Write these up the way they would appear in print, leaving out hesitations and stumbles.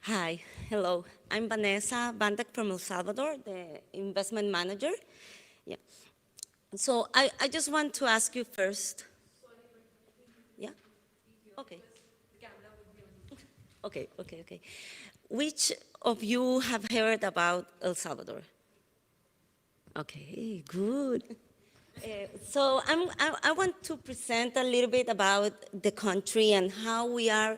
Hi, hello. I'm Vanesa, Bandak from El Salvador, the investment manager. Yeah. So I just want to ask you first. Yeah? Okay. Okay. Which of you have heard about El Salvador? Okay, good. I want to present a little bit about the country and how we are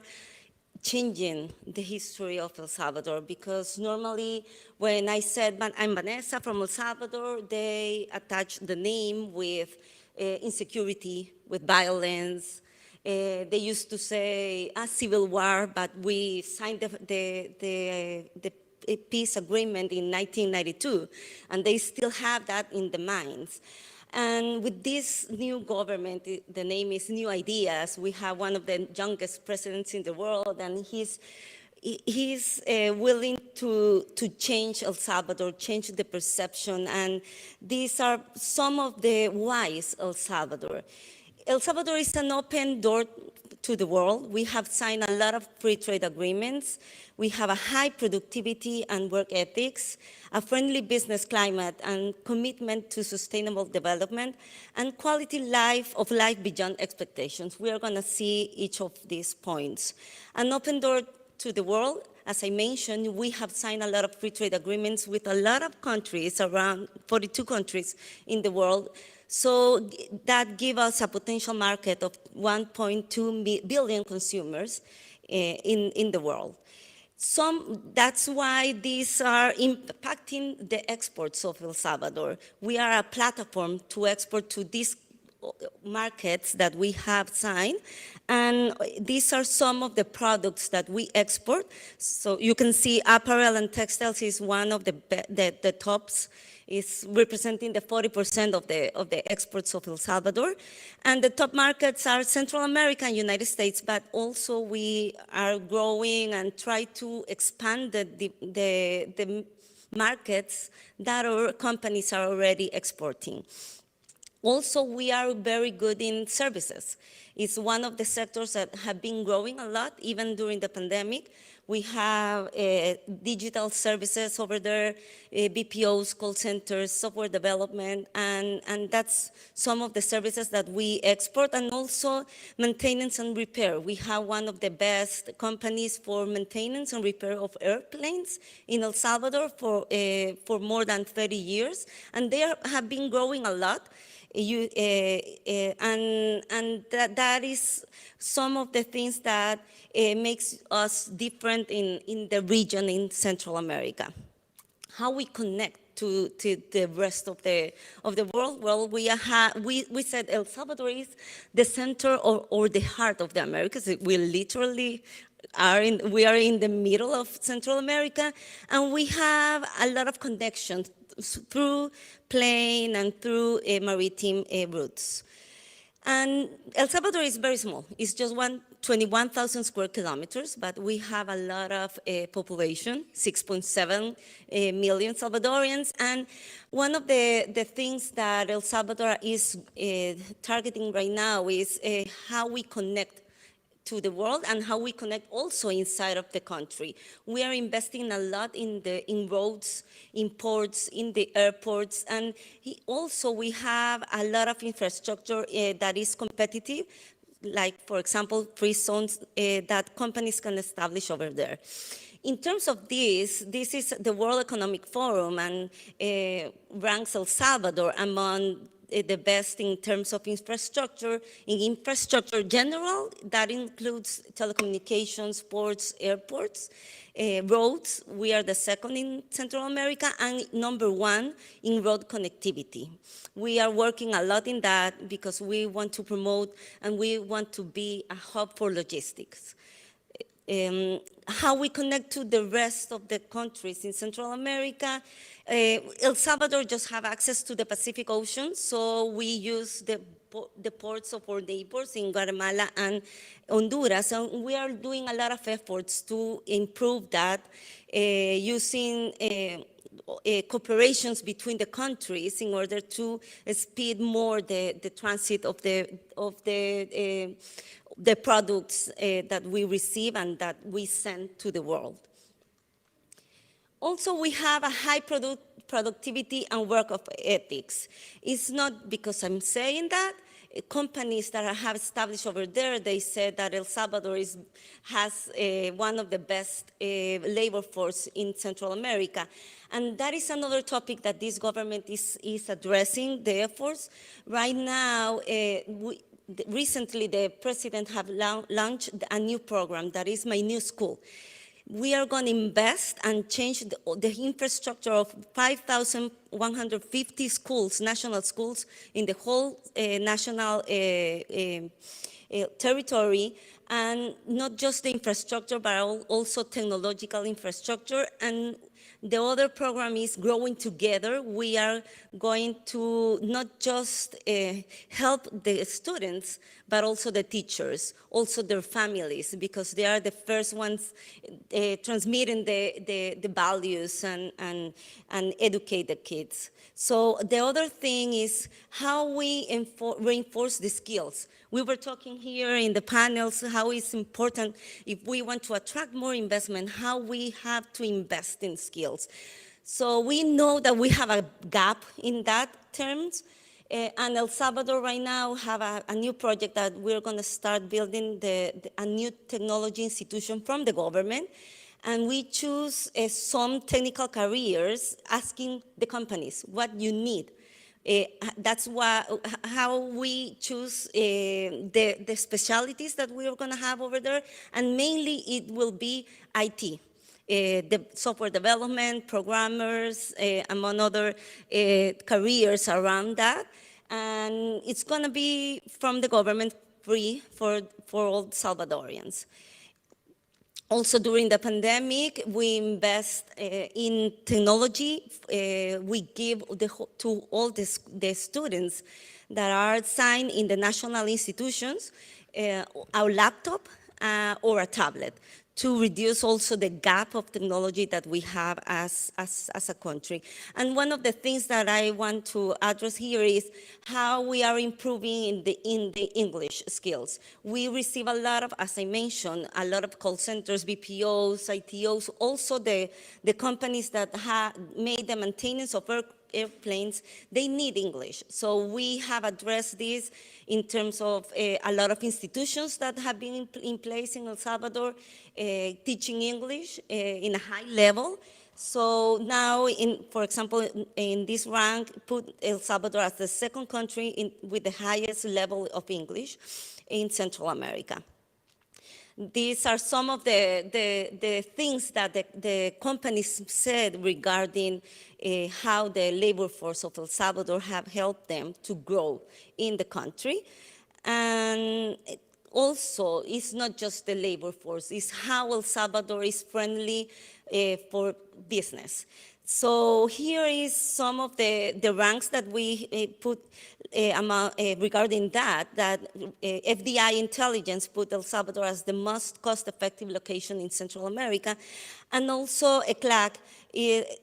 changing the history of El Salvador, because normally when I said I'm Vanessa from El Salvador, they attach the name with insecurity, with violence. They used to say a civil war, but we signed the peace agreement in 1992, and they still have that in the minds. And with this new government, the name is New Ideas, we have one of the youngest presidents in the world, and he's willing to change El Salvador, change the perception, and these are some of the whys El Salvador. El Salvador is an open door to the world. We have signed a lot of free trade agreements. We have a high productivity and work ethics, a friendly business climate, and commitment to sustainable development, and quality of life beyond expectations. We are going to see each of these points. An open door to the world. As I mentioned, we have signed a lot of free trade agreements with a lot of countries, around 42 countries in the world. So that gives us a potential market of 1.2 billion consumers in the world. That's why these are impacting the exports of El Salvador. We are a platform to export to these markets that we have signed, and these are some of the products that we export. So you can see apparel and textiles is one of the tops, is representing the 40% of the exports of El Salvador. And the top markets are Central America and United States, but also we are growing and try to expand the markets that our companies are already exporting. Also, we are very good in services. It's one of the sectors that have been growing a lot, even during the pandemic. We have digital services over there, BPOs, call centers, software development, and that's some of the services that we export, and also maintenance and repair. We have one of the best companies for maintenance and repair of airplanes in El Salvador for more than 30 years, and they have been growing a lot. That is some of the things that makes us different in the region in Central America. How we connect to the rest of the world? Well, we said El Salvador is the center or the heart of the Americas. We literally we are in the middle of Central America, and we have a lot of connections through plane and through maritime routes. And El Salvador is very small. It's just 21,000 square kilometers, but we have a lot of population, 6.7 million Salvadorians. And one of the things that El Salvador is targeting right now is how we connect to the world and how we connect also inside of the country. We are investing a lot in roads, in ports, in the airports, and also we have a lot of infrastructure that is competitive, like, for example, free zones that companies can establish over there. In terms of this is the World Economic Forum, and ranks El Salvador among the best in terms of infrastructure. In infrastructure general, that includes telecommunications, ports, airports, roads. We are the second in Central America and number one in road connectivity. We are working a lot in that because we want to promote and we want to be a hub for logistics. How we connect to the rest of the countries in Central America. El Salvador just have access to the Pacific Ocean, so we use the ports of our neighbors in Guatemala and Honduras, and we are doing a lot of efforts to improve that using cooperations between the countries in order to speed more the transit of the products that we receive and that we send to the world. Also, we have a high productivity and work of ethics. It's not because I'm saying that. Companies that I have established over there, they said that El Salvador has one of the best labor force in Central America. And that is another topic that this government is addressing, the efforts. Right now, recently the president have launched a new program that is My New School. We are going to invest and change the infrastructure of 5,150 schools, national schools, in the whole national territory, and not just the infrastructure, but also technological infrastructure. And the other program is Growing Together. We are going to not just help the students, but also the teachers, also their families, because they are the first ones transmitting the values and educate the kids. So the other thing is how we reinforce the skills. We were talking here in the panels how it's important if we want to attract more investment, how we have to invest in skills. So we know that we have a gap in that terms. And El Salvador right now have a new project that we're going to start building a new technology institution from the government. And we choose some technical careers, asking the companies what you need. That's how we choose the specialties that we are going to have over there, and mainly it will be IT. The software development, programmers, among other careers around that. And it's going to be from the government, free for all Salvadorians. Also, during the pandemic, we invest in technology. We give to all the students that are assigned in the national institutions a laptop or a tablet, to reduce also the gap of technology that we have as a country. And one of the things that I want to address here is how we are improving in the English skills. We receive a lot of, as I mentioned, a lot of call centers, BPOs, ITOs, also the companies that made the maintenance of airplanes, they need English. So we have addressed this in terms of a lot of institutions that have been in place in El Salvador, teaching English in a high level. So now, for example, in this rank, put El Salvador as the second country with the highest level of English in Central America. These are some of the things that the companies said regarding how the labor force of El Salvador have helped them to grow in the country. And also, it's not just the labor force, it's how El Salvador is friendly for business. So here is some of the ranks that we put regarding that FDI Intelligence put El Salvador as the most cost-effective location in Central America. And also ECLAC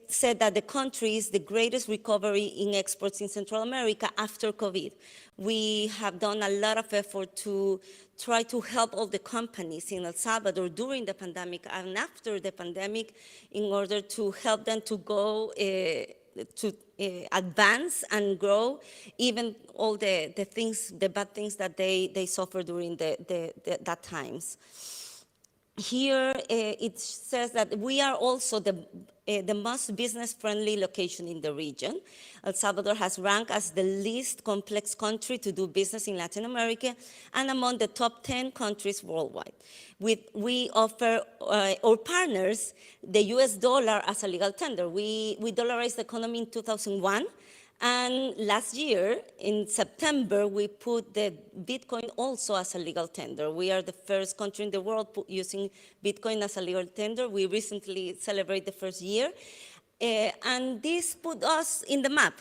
said that the country is the greatest recovery in exports in Central America after COVID. We have done a lot of effort to try to help all the companies in El Salvador during the pandemic and after the pandemic in order to help them to go to advance and grow, even all the bad things that they suffered during that times. Here it says that we are also the most business-friendly location in the region. El Salvador has ranked as the least complex country to do business in Latin America and among the top 10 countries worldwide. We offer our partners the US dollar as a legal tender. We dollarized the economy in 2001. And last year, in September, we put the Bitcoin also as a legal tender. We are the first country in the world using Bitcoin as a legal tender. We recently celebrated the first year. And this put us in the map.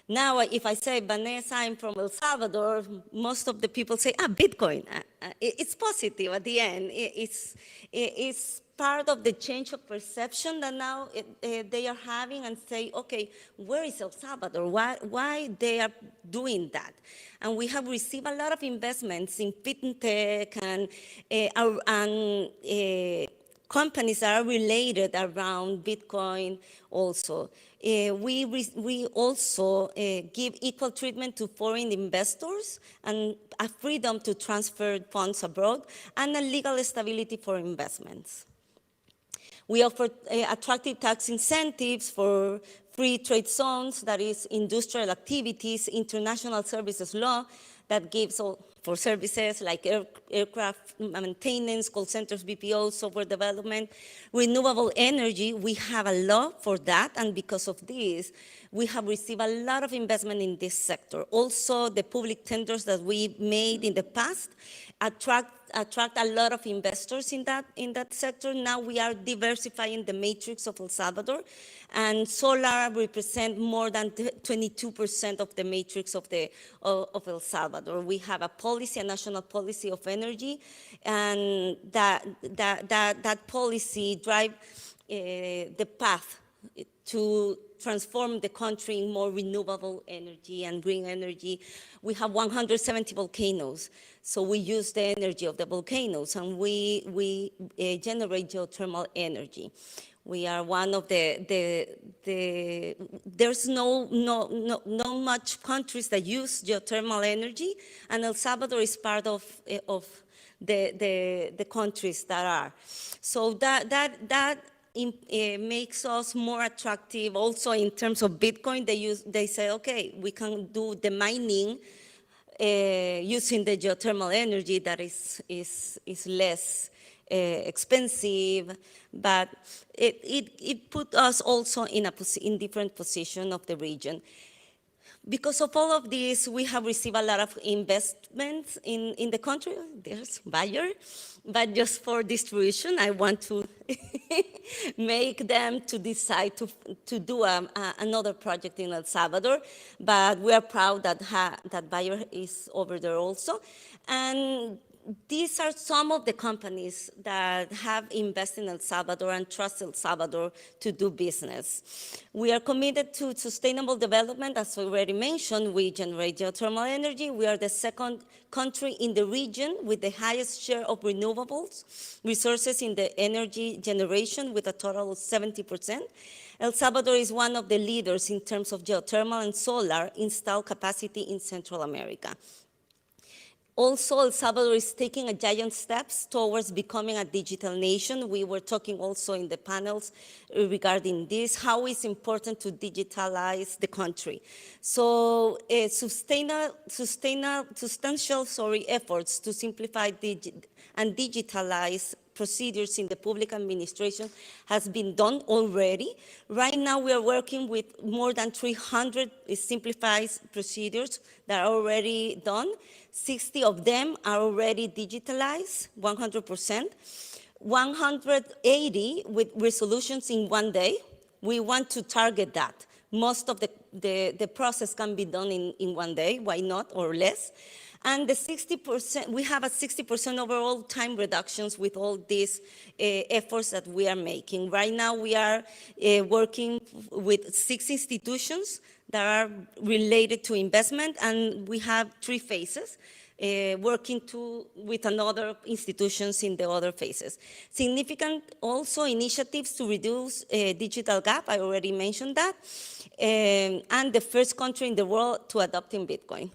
Now, if I say, Vanesa, I'm from El Salvador, most of the people say, Bitcoin. It's positive at the end. It's part of the change of perception that now they are having, and say, okay, where is El Salvador? Why they are doing that? And we have received a lot of investments in fintech and companies that are related around Bitcoin also. We also give equal treatment to foreign investors and a freedom to transfer funds abroad and a legal stability for investments. We offer attractive tax incentives for free trade zones, that is industrial activities, international services law that gives all for services like aircraft maintenance, call centers, BPO, software development, renewable energy. We have a law for that, and because of this, we have received a lot of investment in this sector. Also, the public tenders that we made in the past attract a lot of investors in that sector. Now we are diversifying the matrix of El Salvador, and solar represents more than 22% of the matrix of El Salvador. We have a policy, a national policy of energy, and that policy drives the path to transform the country in more renewable energy and green energy. We have 170 volcanoes, so we use the energy of the volcanoes, and we generate geothermal energy. We are one of there's no much countries that use geothermal energy, and El Salvador is part of the countries that are. So that makes us more attractive. Also in terms of Bitcoin, they say, okay, we can do the mining using the geothermal energy that is less expensive, but it put us also in different position of the region. Because of all of this, we have received a lot of investments in the country. There's buyer, but just for distribution, I want to make them to decide to do another project in El Salvador. But we are proud that buyer is over there also. And these are some of the companies that have invested in El Salvador and trust El Salvador to do business. We are committed to sustainable development. As we already mentioned, we generate geothermal energy. We are the second country in the region with the highest share of renewables resources in the energy generation, with a total of 70%. El Salvador is one of the leaders in terms of geothermal and solar installed capacity in Central America. Also, El Salvador is taking giant steps towards becoming a digital nation. We were talking also in the panels regarding this, how it's important to digitalize the country. So substantial efforts to simplify and digitalize procedures in the public administration has been done already. Right now, we are working with more than 300 simplified procedures that are already done. 60 of them are already digitalized, 100%. 180 with resolutions in 1 day. We want to target that. Most of the process can be done in 1 day, why not, or less. And the 60%, we have a 60% overall time reductions with all these efforts that we are making. Right now, we are working with 6 institutions that are related to investment, and we have 3 phases, working with another institutions in the other phases. Significant also initiatives to reduce digital gap, I already mentioned that, and the first country in the world to adopt in Bitcoin.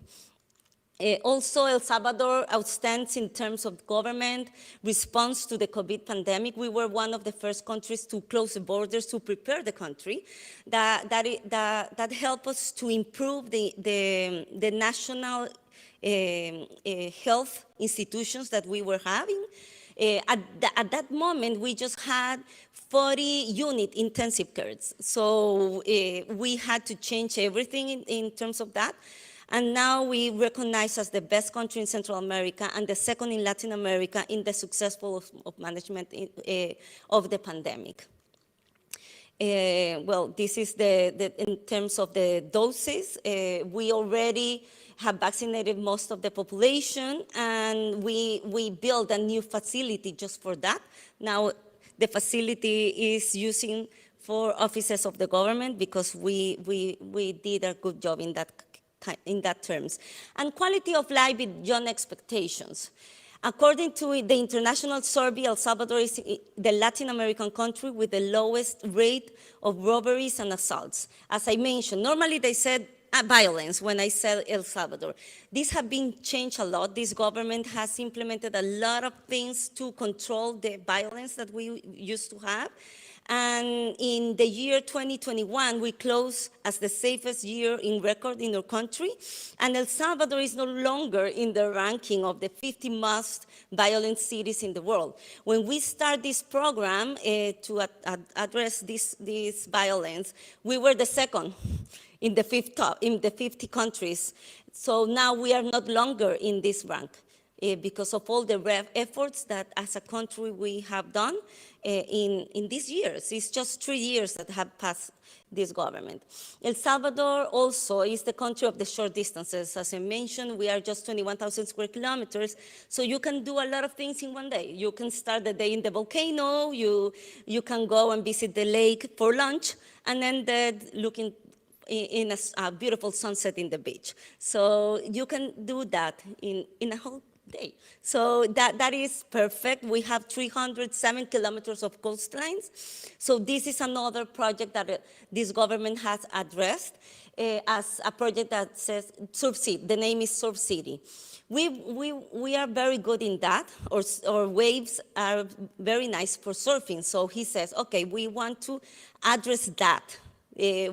Also, El Salvador outstands in terms of government response to the COVID pandemic. We were one of the first countries to close the borders to prepare the country. That helped us to improve the national health institutions that we were having. At that moment, we just had 40 unit intensive cares. So we had to change everything in terms of that. And now we recognize as the best country in Central America and the second in Latin America in the successful of management of the pandemic. Well, this is in terms of the doses. We already have vaccinated most of the population, and we built a new facility just for that. Now the facility is using for offices of the government because we did a good job in that terms. And quality of life beyond expectations. According to the international survey, El Salvador is the Latin American country with the lowest rate of robberies and assaults. As I mentioned, normally they said violence when I said El Salvador. These have been changed a lot. This government has implemented a lot of things to control the violence that we used to have. And in the year 2021, we closed as the safest year in record in our country. And El Salvador is no longer in the ranking of the 50 most violent cities in the world. When we start this program to address this violence, we were the second in the 50 countries. So now we are not longer in this rank. Because of all the efforts that as a country we have done in these years. It's just 3 years that have passed this government. El Salvador also is the country of the short distances. As I mentioned, we are just 21,000 square kilometers, so you can do a lot of things in one day. You can start the day in the volcano, you can go and visit the lake for lunch, and then looking in a beautiful sunset in the beach. So you can do that in a whole day. So that is perfect. We have 307 kilometers of coastlines. So this is another project that this government has addressed as a project that says Surf City. The name is Surf City. We are very good in that. Our waves are very nice for surfing. So he says, okay, we want to address that,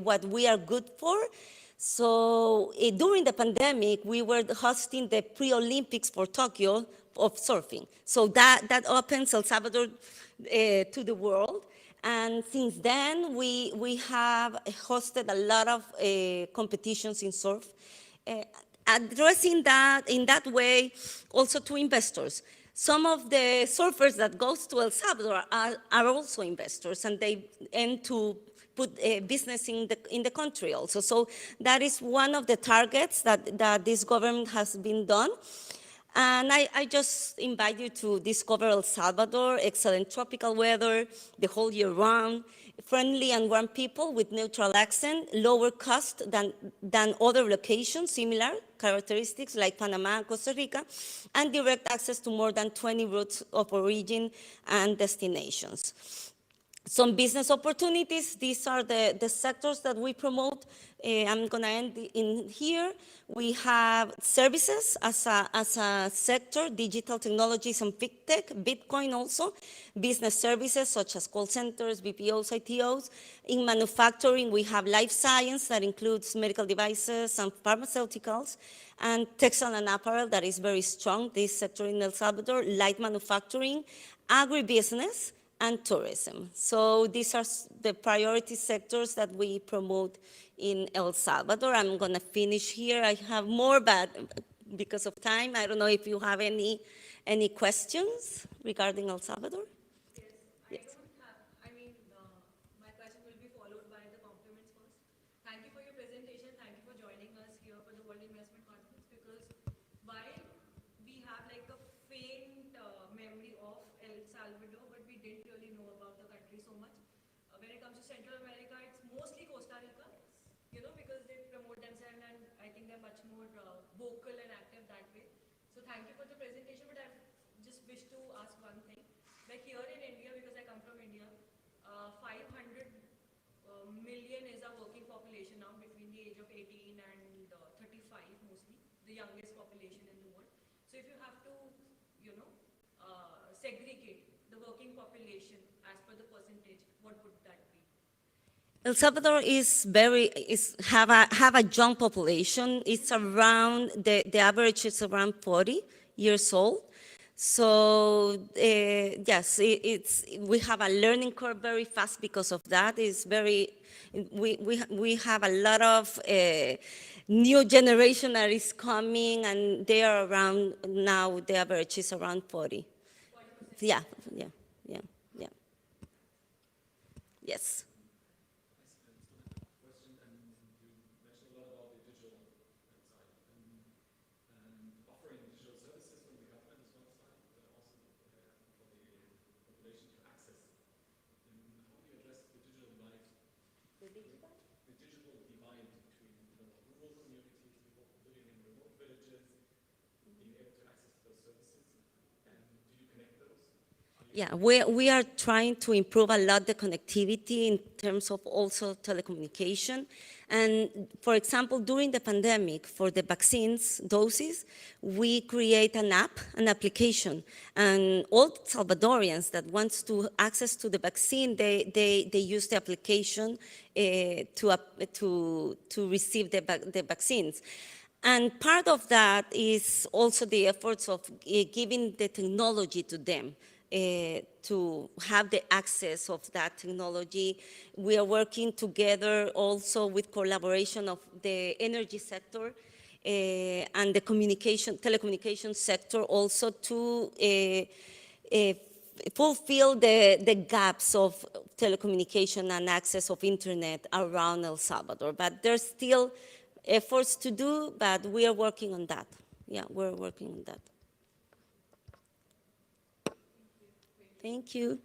what we are good for. So during the pandemic, we were hosting the pre-Olympics for Tokyo of surfing. So that opens El Salvador to the world. And since then, we have hosted a lot of competitions in surf, addressing that in that way also to investors. Some of the surfers that goes to El Salvador are also investors, and they end to put business in the country also. So that is one of the targets that this government has been done. And I just invite you to discover El Salvador, excellent tropical weather, the whole year round, friendly and warm people with neutral accent, lower cost than other locations, similar characteristics like Panama and Costa Rica, and direct access to more than 20 routes of origin and destinations. Some business opportunities, these are the sectors that we promote. I'm going to end in here. We have services as a sector, digital technologies and big tech, Bitcoin also, business services such as call centers, BPOs, ITOs. In manufacturing, we have life science that includes medical devices and pharmaceuticals, and textile and apparel that is very strong, this sector in El Salvador, light manufacturing, agribusiness, and tourism. So these are the priority sectors that we promote in El Salvador. I'm going to finish here. I have more, but because of time, I don't know if you have any questions regarding El Salvador. Yes, I don't have. I mean, my question will be followed by the compliments first. Thank you for your presentation. Thank you for joining us here for the World Investment Conference, because while we have like a faint memory of El Salvador, but we didn't really know about the country so much. When it comes to Central America, it's mostly Costa Rica, because they promote themselves, and I think they're much more vocal and active that way. So thank you for the presentation, but I just wish to ask one thing. Like here in India, because I come from India, 500 million is our working population now, between the age of 18 and 35 mostly, the youngest population in the world. So if you have to, segregate the working population as per the percentage, what would that be? El Salvador have a young population. It's around the average is around 40 years old. So yes, we have a learning curve very fast because of that. We have a lot of new generation that is coming, and they are around now. The average is around 40. 40%. Yeah. Yes. Yeah, we are trying to improve a lot the connectivity in terms of also telecommunication. And for example, during the pandemic, for the vaccines doses, we create an app, an application. And all Salvadorians that wants to access to the vaccine, they use the application to receive the vaccines. And part of that is also the efforts of giving the technology to them. To have the access of that technology. We are working together also with collaboration of the energy sector and the telecommunication sector also to fulfill the gaps of telecommunication and access of internet around El Salvador. But there's still efforts to do, but we are working on that. Yeah, we're working on that. Thank you.